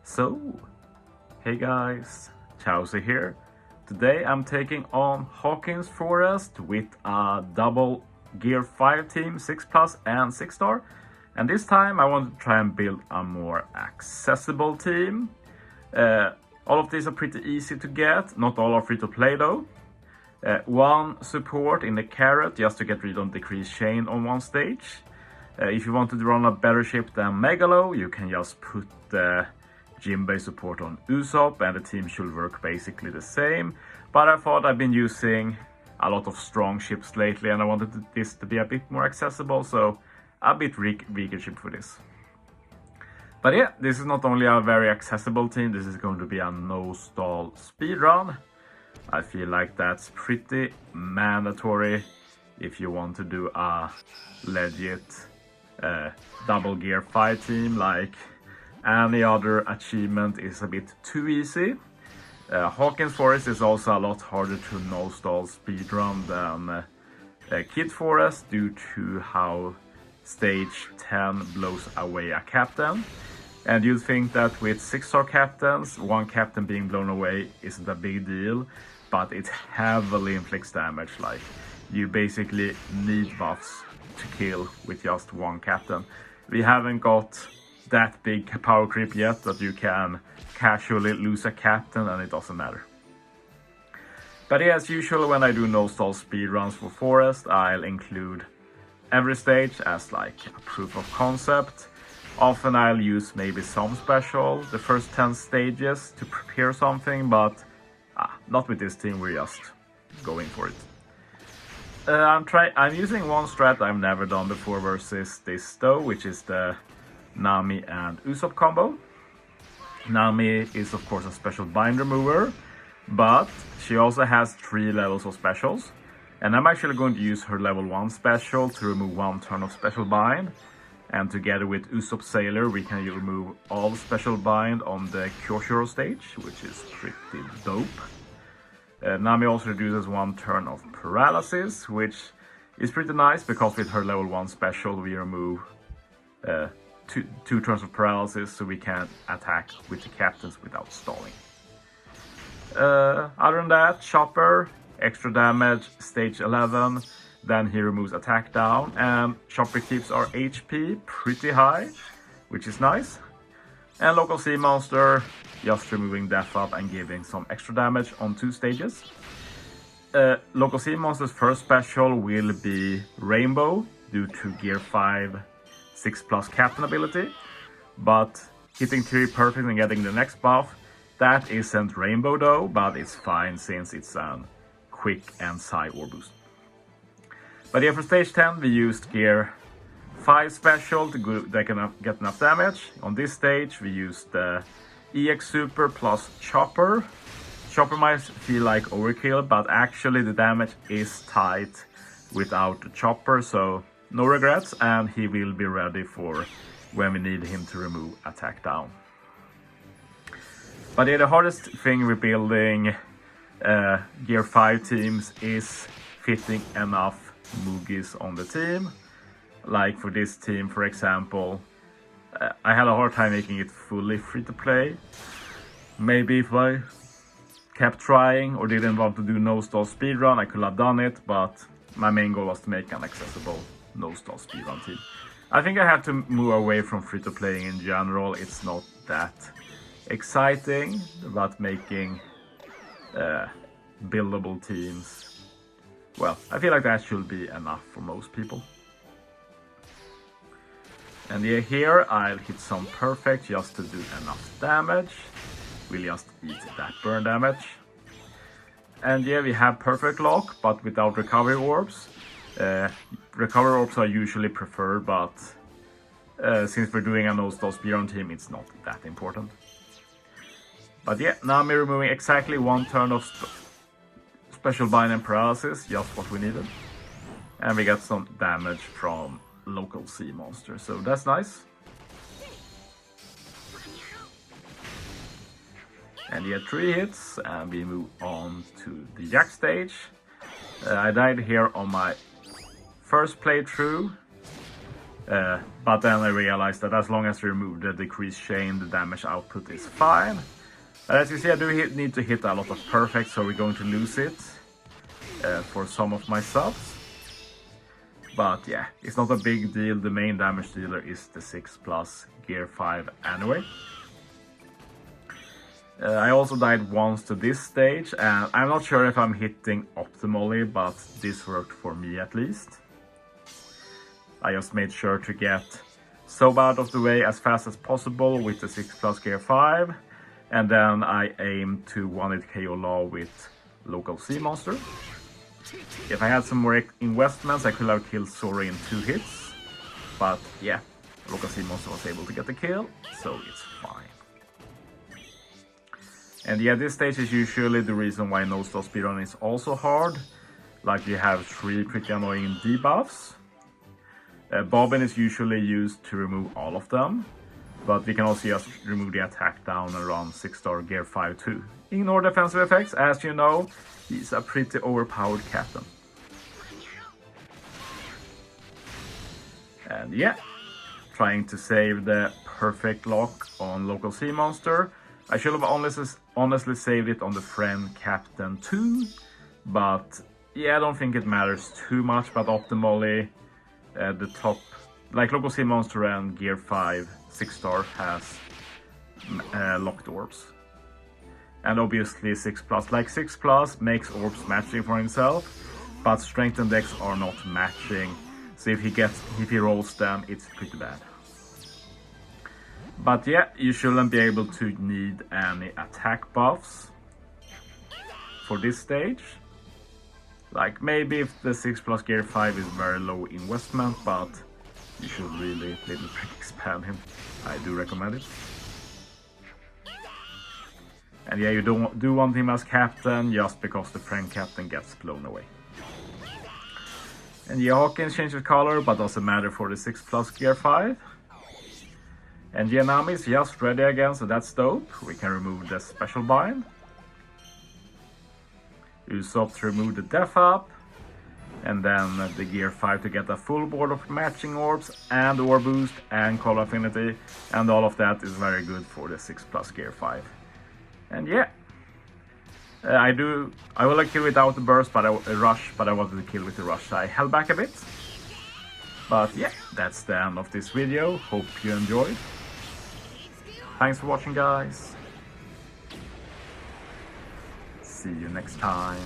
So, hey guys, Chauzu here. Today I'm taking on Hawkins Forest with a double Gear 5 team, 6+ and 6-star. And this time I want to try and build a more accessible team. All of these are pretty easy to get, not all are free to play though. One support in the carrot just to get rid of decreased chain on one stage. If you want to run a better ship than Megalo, you can just put the Jimbei support on Usopp and the team should work basically the same. But I thought I've been using a lot of strong ships lately and I wanted this to be a bit more accessible, so a bit weaker ship for this. But yeah, this is not only a very accessible team, this is going to be a no-stall speedrun. I feel like that's pretty mandatory if you want to do a legit double Gear 5 team. Like any other achievement is a bit too easy. Hawkins Forest is also a lot harder to no-stall speedrun than Kid Forest due to how stage 10 blows away a captain. And you'd think that with 6-star captains, one captain being blown away isn't a big deal, but it heavily inflicts damage. Like, you basically need buffs to kill with just one captain. We haven't got that big power creep yet that you can casually lose a captain and it doesn't matter. But yeah, as usual, when I do no-stall speedruns for Forest, I'll include every stage as like a proof of concept. Often I'll use maybe some special, the first 10 stages to prepare something, but not with this team, we're just going for it. I'm using one strat I've never done before versus this though, which is the Nami and Usopp combo. Nami is of course a special bind remover, but she also has 3 levels of specials. And I'm actually going to use her level 1 special to remove 1 turn of special bind. And together with Usopp Sailor, we can remove all special bind on the Chauzu stage, which is pretty dope. Nami also reduces 1 turn of paralysis, which is pretty nice because with her level 1 special, we remove 2 turns of paralysis, so we can attack with the captains without stalling. Other than that, Chopper, extra damage, stage 11. Then he removes attack down, and Chopper keeps our HP pretty high, which is nice. And local sea monster, just removing death up and giving some extra damage on 2 stages. Local sea monster's first special will be Rainbow due to Gear 5 6+ captain ability, but hitting 3 perfect and getting the next buff, that isn't Rainbow though, but it's fine since it's a quick and side war boost. But yeah, for stage 10 we used Gear 5 special to get enough damage. On this stage we used the EX Super plus Chopper. Chopper might feel like overkill, but actually the damage is tight without the Chopper, so no regrets, and he will be ready for when we need him to remove attack down. But yeah, the hardest thing with building Gear 5 teams is fitting enough Mugis on the team. Like for this team, for example, I had a hard time making it fully free to play. Maybe if I kept trying or didn't want to do no-stall speedrun, I could have done it, but my main goal was to make an accessible no-stall speedrun team. I think I had to move away from free to playing in general. It's not that exciting, but making buildable teams, well, I feel like that should be enough for most people. And yeah, here I'll hit some perfect just to do enough damage. We'll just eat that burn damage. And yeah, we have perfect lock, but without recovery orbs. Recovery orbs are usually preferred, but since we're doing a no-stall speedrun team, it's not that important. But yeah, Nami removing exactly 1 turn of special bind and paralysis, just what we needed. And we got some damage from local sea monster, so that's nice. And yeah, 3 hits, and we move on to the Jack stage. I died here on my first playthrough, But then I realized that as long as I remove the decreased chain, the damage output is fine. But as you see, I do need to hit a lot of perfect, so we're going to lose it for some of my subs. But yeah, it's not a big deal. The main damage dealer is the 6+ Gear 5 anyway. I also died once to this stage, and I'm not sure if I'm hitting optimally, but this worked for me at least. I just made sure to get Soba out of the way as fast as possible with the 6+ Gear 5, and then I aimed to 1-hit KO Law with local sea monster. If I had some more investments, I could have killed Sora in 2 hits, but yeah, local sea monster was able to get the kill, so it's fine. And yeah, this stage is usually the reason why no slow speedrun is also hard. Like you have 3 pretty annoying debuffs. Bobbin is usually used to remove all of them, but we can also just remove the attack down and run 6-star Gear 5 too. Ignore defensive effects, as you know, he's a pretty overpowered captain. And yeah, trying to save the perfect lock on local sea monster. I should have honestly saved it on the friend captain too, but yeah, I don't think it matters too much. But optimally, the top, like local sea monster and Gear 5 6-star has locked orbs, and obviously 6+, like 6+ makes orbs matching for himself, but strength and dex are not matching. So if he rolls them, it's pretty bad. But yeah, you shouldn't be able to need any attack buffs for this stage. Like maybe if the 6+ Gear 5 is very low investment, but you should really little expand him. I do recommend it. And yeah, you do want him as captain just because the friend captain gets blown away. And yeah, Hawkins changes color, but doesn't matter for the 6+ Gear 5. And Yanami is just ready again, so that's dope. We can remove the special bind. Usopp to remove the death up. And then the Gear 5 to get a full board of matching orbs and orb boost and color affinity. And all of that is very good for the 6+ Gear 5. And yeah. I will have kill without the burst, but rush, but I wanted to kill with the rush. So I held back a bit. But yeah, that's the end of this video. Hope you enjoyed. Thanks for watching, guys. See you next time.